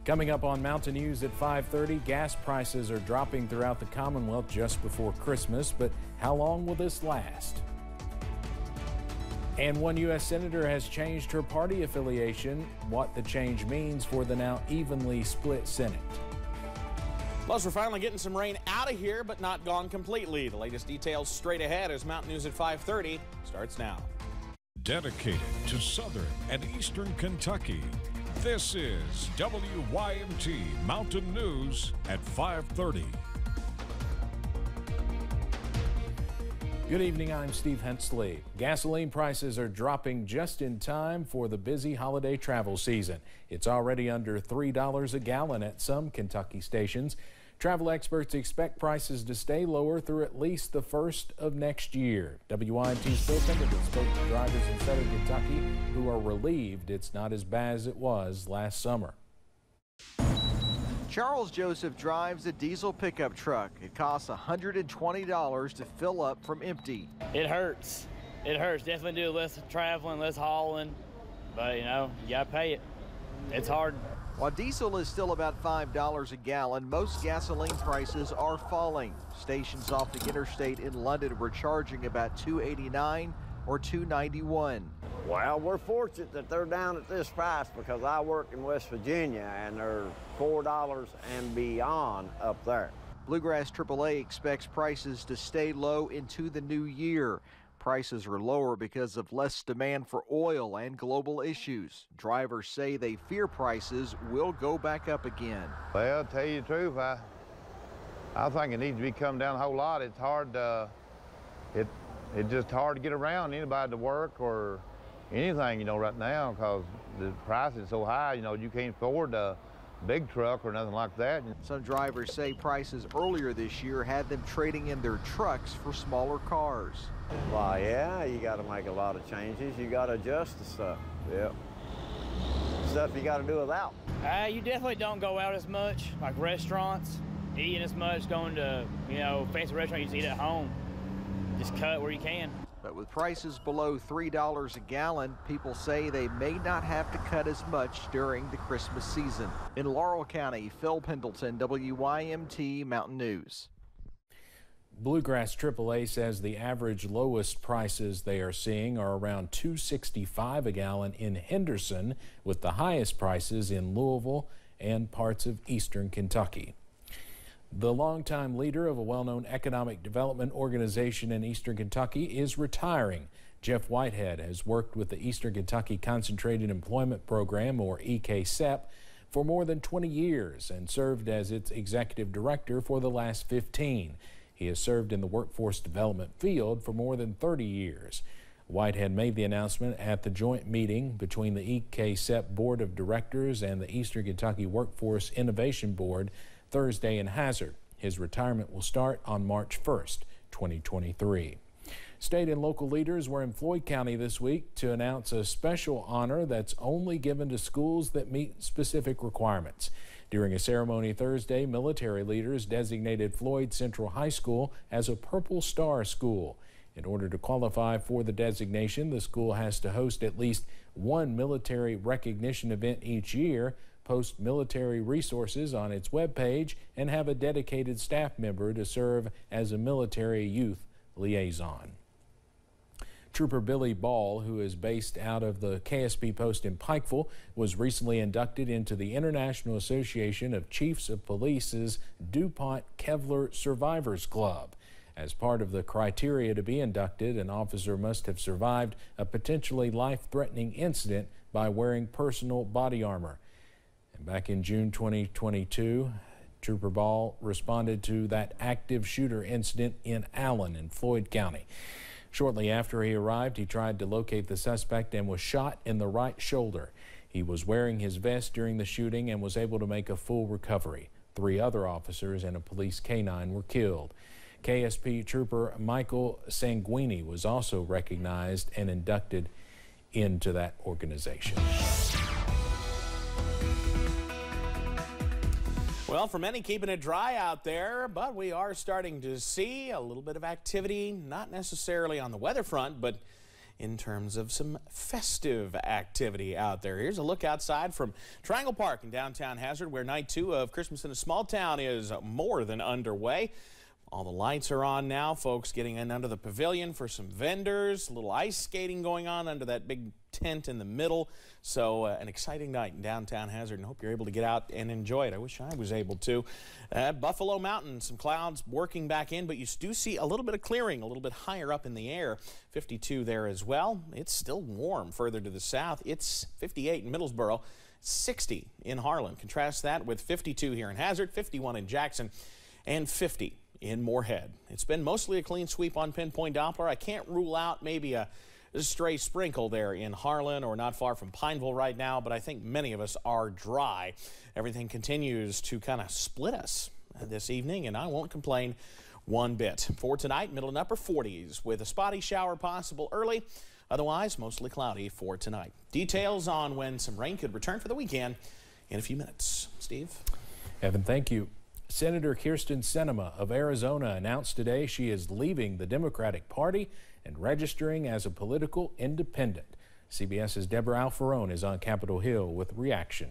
Coming up on Mountain News at 5:30, gas prices are dropping throughout the Commonwealth just before Christmas, but how long will this last? And one U.S. Senator has changed her party affiliation, what the change means for the now evenly split Senate. Plus, we're finally getting some rain out of here, but not gone completely. The latest details straight ahead as Mountain News at 5:30 starts now. Dedicated to Southern and Eastern Kentucky, this is WYMT Mountain News at 5:30. Good evening, I'm Steve Hensley. Gasoline prices are dropping just in time for the busy holiday travel season. It's already under $3 a gallon at some Kentucky stations. Travel experts expect prices to stay lower through at least the first of next year. WYMT's Phil Pendleton spoke to drivers in Southern Kentucky who are relieved it's not as bad as it was last summer. Charles Joseph drives a diesel pickup truck. It costs $120 to fill up from empty. It hurts. It hurts. Definitely do less traveling, less hauling. But, you gotta pay it. It's hard. While diesel is still about $5 a gallon, most gasoline prices are falling. Stations off the interstate in London were charging about $2.89 or $2.91. Well, we're fortunate that they're down at this price because I work in West Virginia and they're $4 and beyond up there. Bluegrass AAA expects prices to stay low into the new year. Prices are lower because of less demand for oil and global issues. Drivers say they fear prices will go back up again. Well, to tell you the truth, I think it needs to be come down a whole lot. It's hard it's just hard to get around anybody to work or anything, right now because the price is so high, you can't afford a big truck or nothing like that. Some drivers say prices earlier this year had them trading in their trucks for smaller cars. Well, yeah, you got to make a lot of changes. You got to adjust the stuff. Yep. Stuff you got to do without. You definitely don't go out as much, like restaurants, eating as much, going to, fancy restaurant, you just eat at home. Just cut where you can. But with prices below $3 a gallon, people say they may not have to cut as much during the Christmas season. In Laurel County, Phil Pendleton, WYMT Mountain News. Bluegrass AAA says the average lowest prices they are seeing are around $2.65 a gallon in Henderson, with the highest prices in Louisville and parts of eastern Kentucky. The longtime leader of a well-known economic development organization in eastern Kentucky is retiring. Jeff Whitehead has worked with the Eastern Kentucky Concentrated Employment Program, or EKCEP, for more than 20 years and served as its executive director for the last 15. He has served in the workforce development field for more than 30 years. Whitehead made the announcement at the joint meeting between the EKCEP Board of Directors and the Eastern Kentucky Workforce Innovation Board Thursday in Hazard. His retirement will start on March 1st, 2023. State and local leaders were in Floyd County this week to announce a special honor that's only given to schools that meet specific requirements. During a ceremony Thursday, military leaders designated Floyd Central High School as a Purple Star school. In order to qualify for the designation, the school has to host at least one military recognition event each year, post military resources on its webpage, and have a dedicated staff member to serve as a military youth liaison. Trooper Billy Ball, who is based out of the KSP post in Pikeville, was recently inducted into the International Association of Chiefs of Police's DuPont Kevlar Survivors Club. As part of the criteria to be inducted, an officer must have survived a potentially life-threatening incident by wearing personal body armor. And back in June 2022, Trooper Ball responded to that active shooter incident in Allen in Floyd County. Shortly after he arrived, he tried to locate the suspect and was shot in the right shoulder. He was wearing his vest during the shooting and was able to make a full recovery. 3 other officers and a police canine were killed. KSP Trooper Michael Sanguini was also recognized and inducted into that organization. Well, for many, keeping it dry out there, but we are starting to see a little bit of activity, not necessarily on the weather front, but in terms of some festive activity out there. Here's a look outside from Triangle Park in downtown Hazard, where night 2 of Christmas in a Small Town is more than underway. All the lights are on now. Folks getting in under the pavilion for some vendors. A little ice skating going on under that big tent in the middle. So an exciting night in downtown Hazard, and hope you're able to get out and enjoy it. I wish I was able to. Buffalo Mountain, some clouds working back in, but you do see a little bit of clearing a little bit higher up in the air. 52 there as well. It's still warm further to the south. It's 58 in Middlesboro, 60 in Harlan. Contrast that with 52 here in Hazard, 51 in Jackson, and 50 in Moorhead. It's been mostly a clean sweep on Pinpoint Doppler. I can't rule out maybe a stray sprinkle there in Harlan or not far from Pineville right now, but I think many of us are dry. Everything continues to kind of split us this evening, and I won't complain one bit. For tonight, middle and upper 40s with a spotty shower possible early. Otherwise, mostly cloudy for tonight. Details on when some rain could return for the weekend in a few minutes. Steve? Evan, thank you. Senator Kyrsten Sinema of Arizona announced today she is leaving the Democratic Party and registering as a political independent. CBS's Deborah Alfarone is on Capitol Hill with reaction.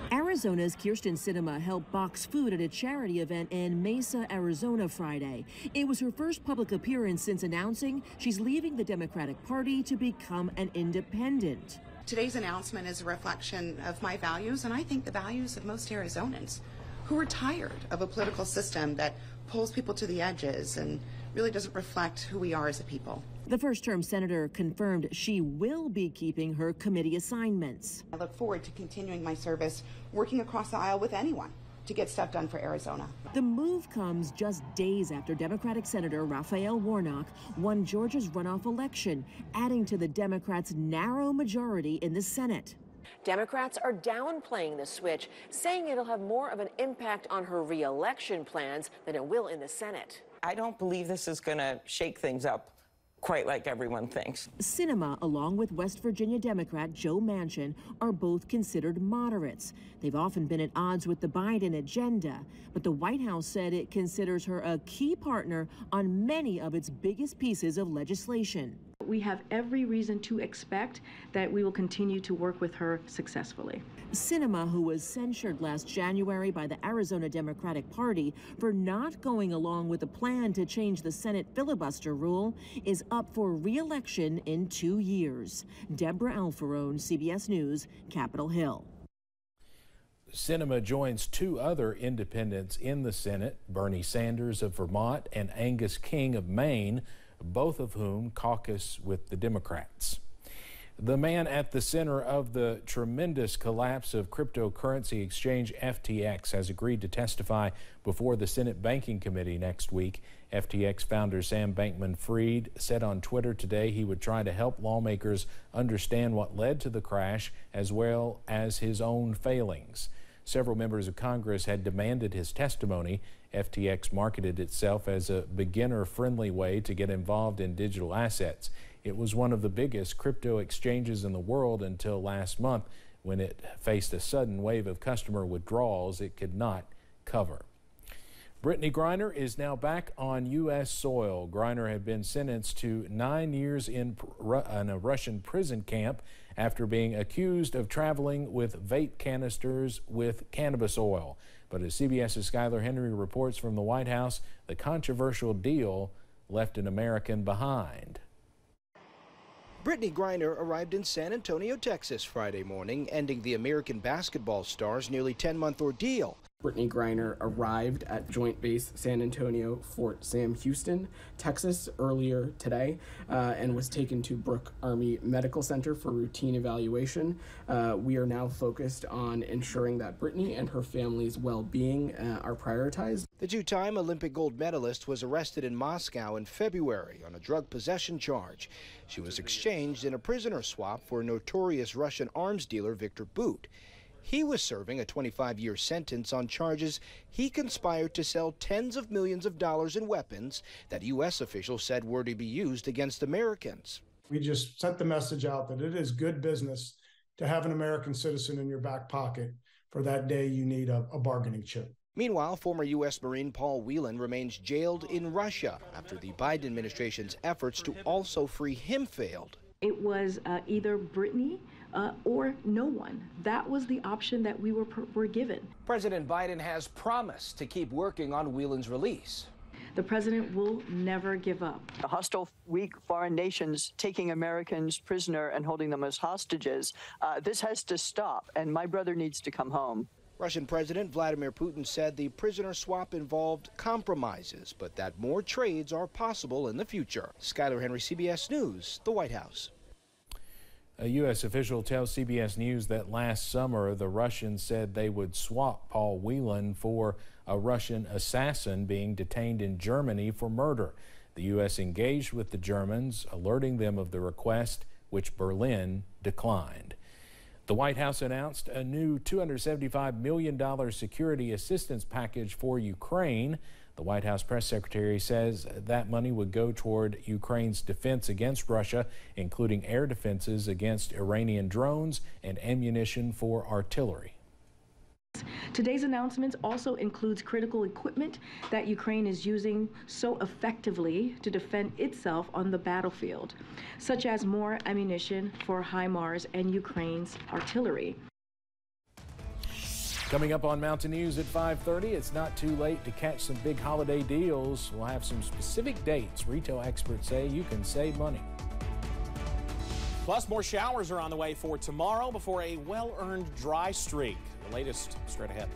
Arizona's Kyrsten Sinema helped box food at a charity event in Mesa, Arizona Friday. It was her first public appearance since announcing she's leaving the Democratic Party to become an independent. Today's announcement is a reflection of my values, and I think the values of most Arizonans who are tired of a political system that pulls people to the edges and really doesn't reflect who we are as a people. The first-term senator confirmed she will be keeping her committee assignments. I look forward to continuing my service, working across the aisle with anyone to get stuff done for Arizona. The move comes just days after Democratic Senator Raphael Warnock won Georgia's runoff election, adding to the Democrats' narrow majority in the Senate. Democrats are downplaying the switch, saying it'll have more of an impact on her re-election plans than it will in the Senate. I don't believe this is going to shake things up quite like everyone thinks. Sinema, along with West Virginia Democrat Joe Manchin, are both considered moderates. They've often been at odds with the Biden agenda, but the White House said it considers her a key partner on many of its biggest pieces of legislation. We have every reason to expect that we will continue to work with her successfully. Sinema, who was censured last January by the Arizona Democratic Party for not going along with a plan to change the Senate filibuster rule, is up for re-election in 2 years. Deborah Alfarone, CBS News, Capitol Hill. Sinema joins 2 other independents in the Senate, Bernie Sanders of Vermont and Angus King of Maine, both of whom caucus with the Democrats. The man at the center of the tremendous collapse of cryptocurrency exchange FTX has agreed to testify before the Senate Banking Committee next week. FTX founder Sam Bankman-Fried said on Twitter today he would try to help lawmakers understand what led to the crash as well as his own failings. Several members of Congress had demanded his testimony. FTX marketed itself as a beginner-friendly way to get involved in digital assets. It was one of the biggest crypto exchanges in the world until last month, when it faced a sudden wave of customer withdrawals it could not cover. Brittany Griner is now back on U.S. soil. Griner had been sentenced to 9 years in a Russian prison camp after being accused of traveling with vape canisters with cannabis oil. But as CBS's Skylar Henry reports from the White House, the controversial deal left an American behind. Brittany Griner arrived in San Antonio, Texas Friday morning, ending the American basketball star's nearly 10-month ordeal. Brittany Griner arrived at Joint Base San Antonio, Fort Sam Houston, Texas earlier today and was taken to Brooke Army Medical Center for routine evaluation. We are now focused on ensuring that Brittany and her family's well-being are prioritized. The 2-time Olympic gold medalist was arrested in Moscow in February on a drug possession charge. She was exchanged in a prisoner swap for notorious Russian arms dealer Viktor Bout. He was serving a 25-year sentence on charges he conspired to sell tens of millions of dollars in weapons that U.S. officials said were to be used against Americans. We just sent the message out that it is good business to have an American citizen in your back pocket for that day you need a bargaining chip. Meanwhile, former U.S. Marine Paul Whelan remains jailed in Russia after the Biden administration's efforts to also free him failed. It was either Brittany or no one. That was the option that we were given. President Biden has promised to keep working on Whelan's release. The president will never give up. The hostile, weak foreign nations taking Americans prisoner and holding them as hostages, this has to stop, and my brother needs to come home. Russian President Vladimir Putin said the prisoner swap involved compromises, but that more trades are possible in the future. Skyler Henry, CBS News, the White House. A U.S. official tells CBS News that last summer the Russians said they would swap Paul Whelan for a Russian assassin being detained in Germany for murder. The U.S. engaged with the Germans, alerting them of the request, which Berlin declined. The White House announced a new $275 million security assistance package for Ukraine. The White House press secretary says that money would go toward Ukraine's defense against Russia, including air defenses against Iranian drones and ammunition for artillery. Today's announcement also includes critical equipment that Ukraine is using so effectively to defend itself on the battlefield, such as more ammunition for HIMARS and Ukraine's artillery. Coming up on Mountain News at 5:30, it's not too late to catch some big holiday deals. We'll have some specific dates. Retail experts say you can save money. Plus, more showers are on the way for tomorrow before a well-earned dry streak. The latest straight ahead.